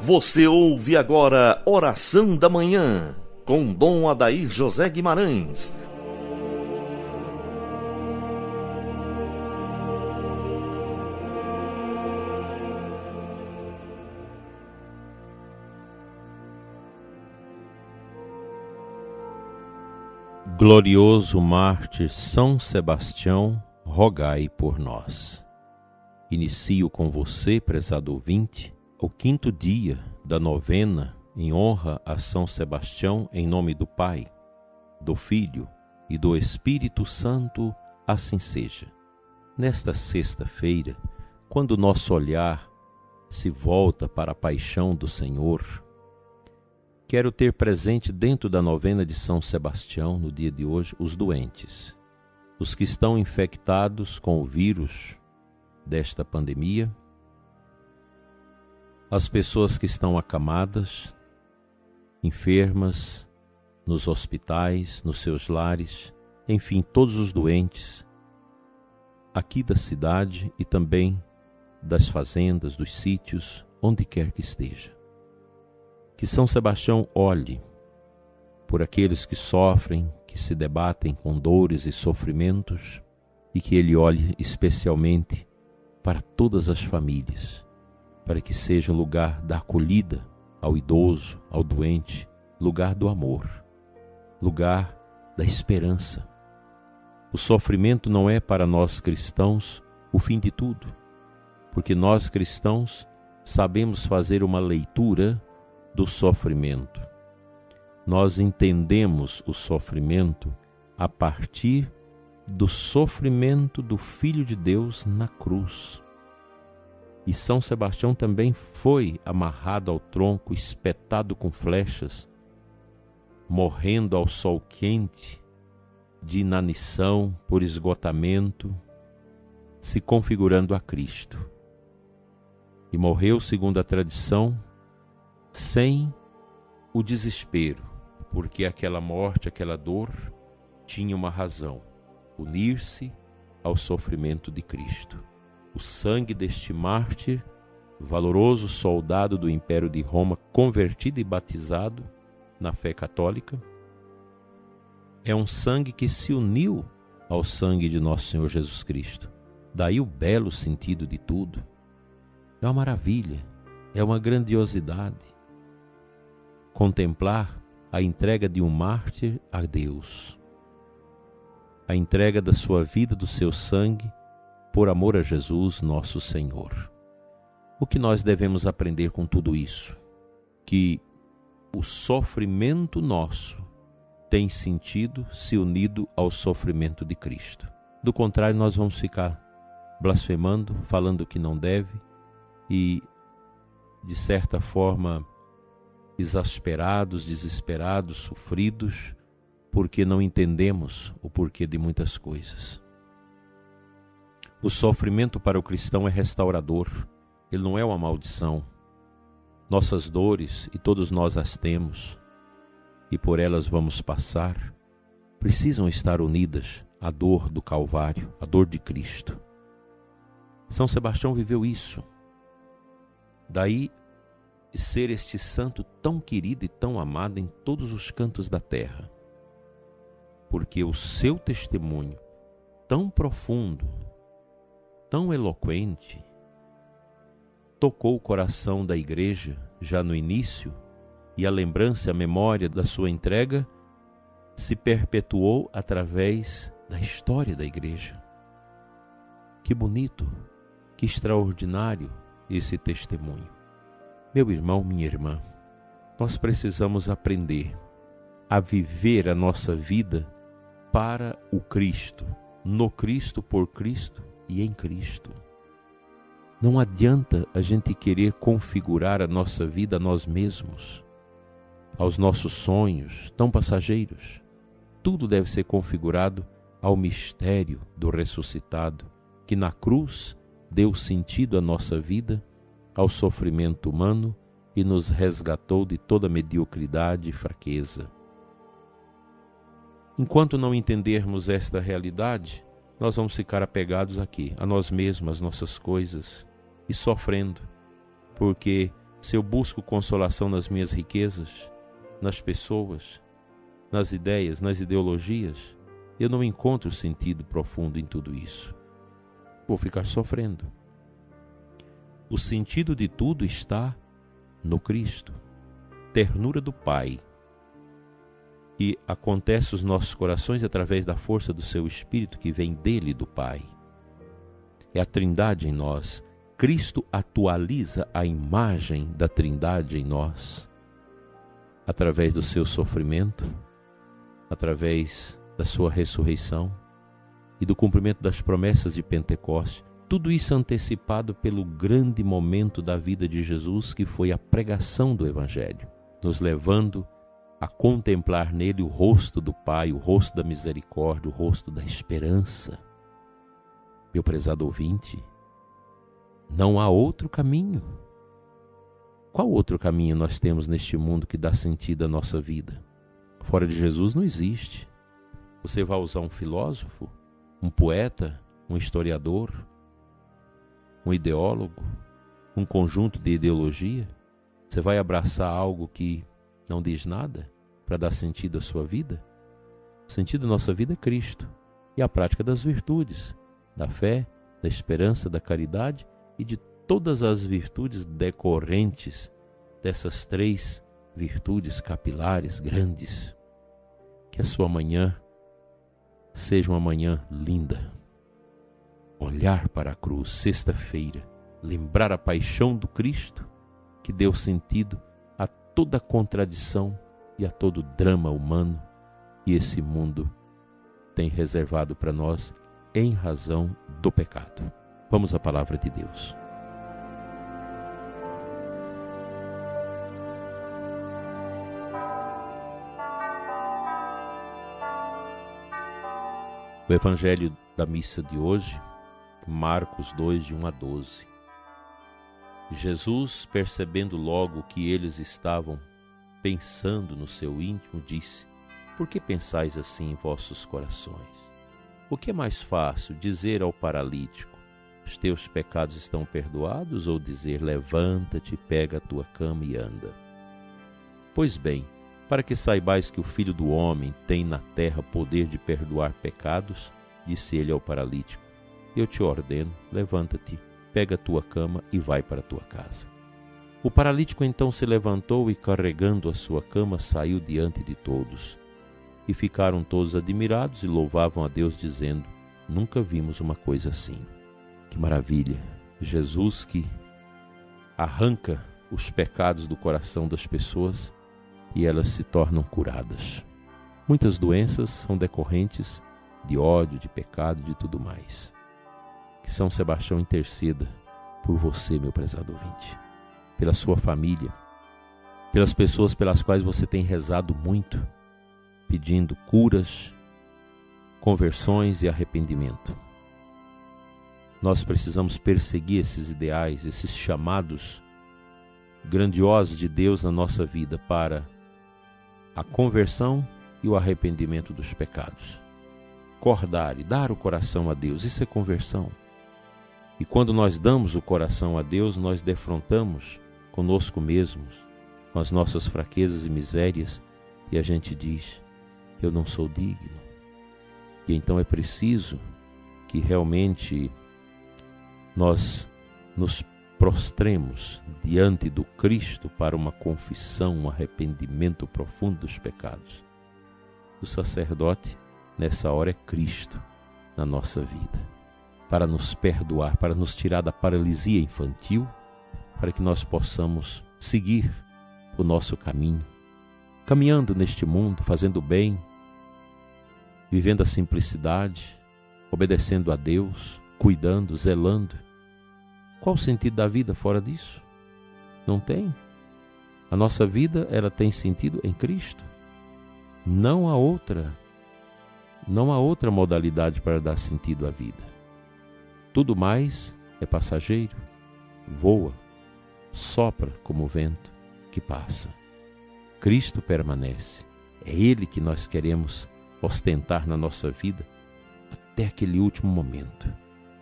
Você ouve agora Oração da Manhã, com Dom Adair José Guimarães. Glorioso mártir São Sebastião, rogai por nós. Inicio com você, prezado ouvinte, o 5º dia da novena em honra a São Sebastião, em nome do Pai, do Filho e do Espírito Santo, assim seja. Nesta sexta-feira, quando nosso olhar se volta para a paixão do Senhor, quero ter presente dentro da novena de São Sebastião, no dia de hoje, os doentes, os que estão infectados com o vírus desta pandemia, as pessoas que estão acamadas, enfermas, nos hospitais, nos seus lares, enfim, todos os doentes, aqui da cidade e também das fazendas, dos sítios, onde quer que esteja. Que São Sebastião olhe por aqueles que sofrem, que se debatem com dores e sofrimentos, e que ele olhe especialmente para todas as famílias, para que seja lugar da acolhida ao idoso, ao doente, lugar do amor, lugar da esperança. O sofrimento não é para nós cristãos o fim de tudo, porque nós cristãos sabemos fazer uma leitura do sofrimento. Nós entendemos o sofrimento a partir do sofrimento do Filho de Deus na cruz. E São Sebastião também foi amarrado ao tronco, espetado com flechas, morrendo ao sol quente, de inanição, por esgotamento, se configurando a Cristo. E morreu, segundo a tradição, sem o desespero, porque aquela morte, aquela dor, tinha uma razão: unir-se ao sofrimento de Cristo. O sangue deste mártir, valoroso soldado do Império de Roma, convertido e batizado na fé católica, é um sangue que se uniu ao sangue de nosso Senhor Jesus Cristo. Daí o belo sentido de tudo. É uma maravilha, é uma grandiosidade contemplar a entrega de um mártir a Deus, a entrega da sua vida, do seu sangue, por amor a Jesus, nosso Senhor. O que nós devemos aprender com tudo isso? Que o sofrimento nosso tem sentido se unido ao sofrimento de Cristo. Do contrário, nós vamos ficar blasfemando, falando o que não deve e, de certa forma, exasperados, desesperados, sofridos, porque não entendemos o porquê de muitas coisas. O sofrimento para o cristão é restaurador, ele não é uma maldição. Nossas dores, e todos nós as temos, e por elas vamos passar, precisam estar unidas à dor do Calvário, à dor de Cristo. São Sebastião viveu isso. Daí ser este santo tão querido e tão amado em todos os cantos da terra, porque o seu testemunho tão profundo, tão eloquente, tocou o coração da igreja já no início, e a lembrança, a memória da sua entrega se perpetuou através da história da igreja. Que bonito, que extraordinário esse testemunho. Meu irmão, minha irmã, nós precisamos aprender a viver a nossa vida para o Cristo, no Cristo, por Cristo e em Cristo. Não adianta a gente querer configurar a nossa vida a nós mesmos, aos nossos sonhos tão passageiros. Tudo deve ser configurado ao mistério do ressuscitado, que na cruz deu sentido à nossa vida, ao sofrimento humano e nos resgatou de toda mediocridade e fraqueza. Enquanto não entendermos esta realidade, nós vamos ficar apegados aqui, a nós mesmos, às nossas coisas, e sofrendo, porque se eu busco consolação nas minhas riquezas, nas pessoas, nas ideias, nas ideologias, eu não encontro sentido profundo em tudo isso. Vou ficar sofrendo. O sentido de tudo está no Cristo. Ternura do Pai, que acontece nos nossos corações através da força do seu Espírito que vem dele, do Pai. É a Trindade em nós. Cristo atualiza a imagem da Trindade em nós, através do seu sofrimento, através da sua ressurreição e do cumprimento das promessas de Pentecostes. Tudo isso antecipado pelo grande momento da vida de Jesus, que foi a pregação do Evangelho, nos levando a contemplar nele o rosto do Pai, o rosto da misericórdia, o rosto da esperança. Meu prezado ouvinte, não há outro caminho. Qual outro caminho nós temos neste mundo que dá sentido à nossa vida? Fora de Jesus não existe. Você vai usar um filósofo, um poeta, um historiador, um ideólogo, um conjunto de ideologia? Você vai abraçar algo que não diz nada para dar sentido à sua vida? O sentido da nossa vida é Cristo e a prática das virtudes, da fé, da esperança, da caridade e de todas as virtudes decorrentes dessas três virtudes capilares grandes. Que a sua manhã seja uma manhã linda. Olhar para a cruz, sexta-feira, lembrar a paixão do Cristo, que deu sentido a toda contradição e a todo drama humano que esse mundo tem reservado para nós em razão do pecado. Vamos à palavra de Deus. O Evangelho da missa de hoje, Marcos 2, de 1 a 12. Jesus, percebendo logo que eles estavam pensando no seu íntimo, disse: Por que pensais assim em vossos corações? O que é mais fácil, dizer ao paralítico: os teus pecados estão perdoados, ou dizer: levanta-te, pega a tua cama e anda? Pois bem, para que saibais que o Filho do Homem tem na terra poder de perdoar pecados, disse ele ao paralítico: eu te ordeno, levanta-te, pega a tua cama e vai para a tua casa. O paralítico então se levantou e, carregando a sua cama, saiu diante de todos. E ficaram todos admirados e louvavam a Deus, dizendo: nunca vimos uma coisa assim. Que maravilha! Jesus que arranca os pecados do coração das pessoas e elas se tornam curadas. Muitas doenças são decorrentes de ódio, de pecado, de tudo mais. Que São Sebastião interceda por você, meu prezado ouvinte, pela sua família, pelas pessoas pelas quais você tem rezado muito, pedindo curas, conversões e arrependimento. Nós precisamos perseguir esses ideais, esses chamados grandiosos de Deus na nossa vida para a conversão e o arrependimento dos pecados. Acordar e dar o coração a Deus, isso é conversão. E quando nós damos o coração a Deus, nós defrontamos conosco mesmos, com as nossas fraquezas e misérias, e a gente diz: eu não sou digno. E então é preciso que realmente nós nos prostremos diante do Cristo para uma confissão, um arrependimento profundo dos pecados. O sacerdote, nessa hora, é Cristo na nossa vida, para nos perdoar, para nos tirar da paralisia infantil, para que nós possamos seguir o nosso caminho, caminhando neste mundo, fazendo bem, vivendo a simplicidade, obedecendo a Deus, cuidando, zelando. Qual o sentido da vida fora disso? Não tem. A nossa vida, ela tem sentido em Cristo. Não há outra modalidade para dar sentido à vida. Tudo mais é passageiro, voa, sopra como o vento que passa. Cristo permanece. É Ele que nós queremos ostentar na nossa vida até aquele último momento.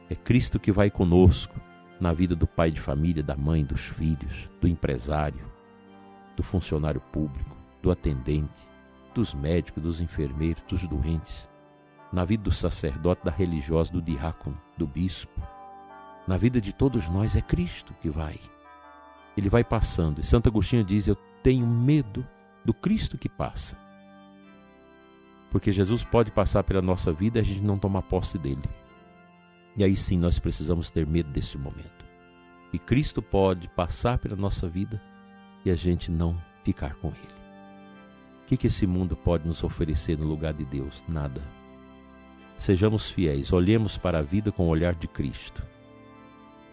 É Cristo que vai conosco na vida do pai de família, da mãe, dos filhos, do empresário, do funcionário público, do atendente, dos médicos, dos enfermeiros, dos doentes, na vida do sacerdote, da religiosa, do diácono, do bispo. Na vida de todos nós é Cristo que vai. Ele vai passando. E Santo Agostinho diz: eu tenho medo do Cristo que passa. Porque Jesus pode passar pela nossa vida e a gente não tomar posse dele. E aí sim nós precisamos ter medo desse momento. E Cristo pode passar pela nossa vida e a gente não ficar com ele. O que esse mundo pode nos oferecer no lugar de Deus? Nada. Sejamos fiéis, olhemos para a vida com o olhar de Cristo,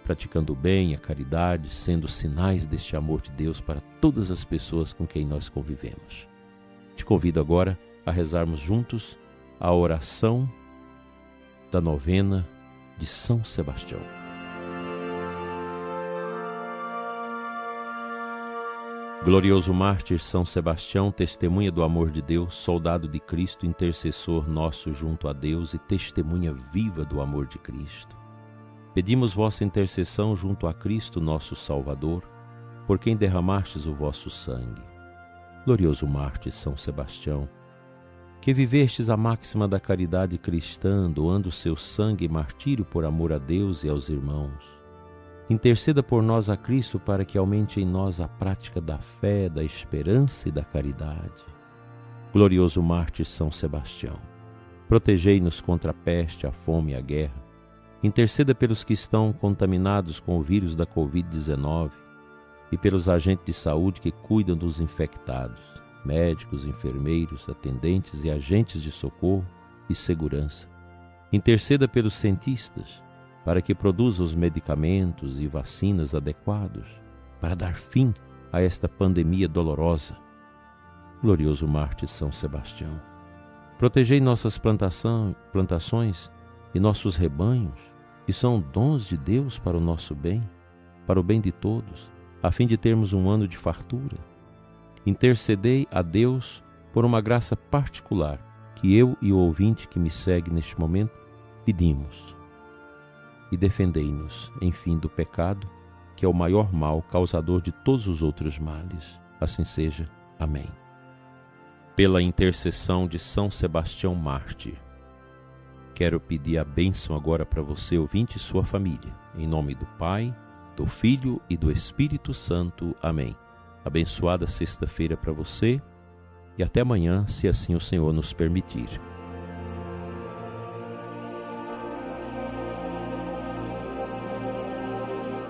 praticando o bem, a caridade, sendo sinais deste amor de Deus para todas as pessoas com quem nós convivemos. Te convido agora a rezarmos juntos a oração da novena de São Sebastião. Glorioso mártir São Sebastião, testemunha do amor de Deus, soldado de Cristo, intercessor nosso junto a Deus e testemunha viva do amor de Cristo. Pedimos vossa intercessão junto a Cristo, nosso Salvador, por quem derramastes o vosso sangue. Glorioso mártir São Sebastião, que vivestes a máxima da caridade cristã, doando seu sangue e martírio por amor a Deus e aos irmãos. Interceda por nós a Cristo para que aumente em nós a prática da fé, da esperança e da caridade. Glorioso mártir São Sebastião, protegei-nos contra a peste, a fome e a guerra. Interceda pelos que estão contaminados com o vírus da Covid-19 e pelos agentes de saúde que cuidam dos infectados, médicos, enfermeiros, atendentes e agentes de socorro e segurança. Interceda pelos cientistas, para que produza os medicamentos e vacinas adequados para dar fim a esta pandemia dolorosa. Glorioso mártir São Sebastião, protegei nossas plantações e nossos rebanhos, que são dons de Deus para o nosso bem, para o bem de todos, a fim de termos um ano de fartura. Intercedei a Deus por uma graça particular que eu e o ouvinte que me segue neste momento pedimos. E defendei-nos, enfim, do pecado, que é o maior mal, causador de todos os outros males. Assim seja. Amém. Pela intercessão de São Sebastião Mártir, quero pedir a bênção agora para você, ouvinte, e sua família. Em nome do Pai, do Filho e do Espírito Santo. Amém. Abençoada sexta-feira para você e até amanhã, se assim o Senhor nos permitir.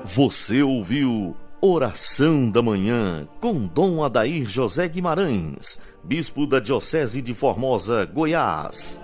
Você ouviu Oração da Manhã com Dom Adair José Guimarães, Bispo da Diocese de Formosa, Goiás.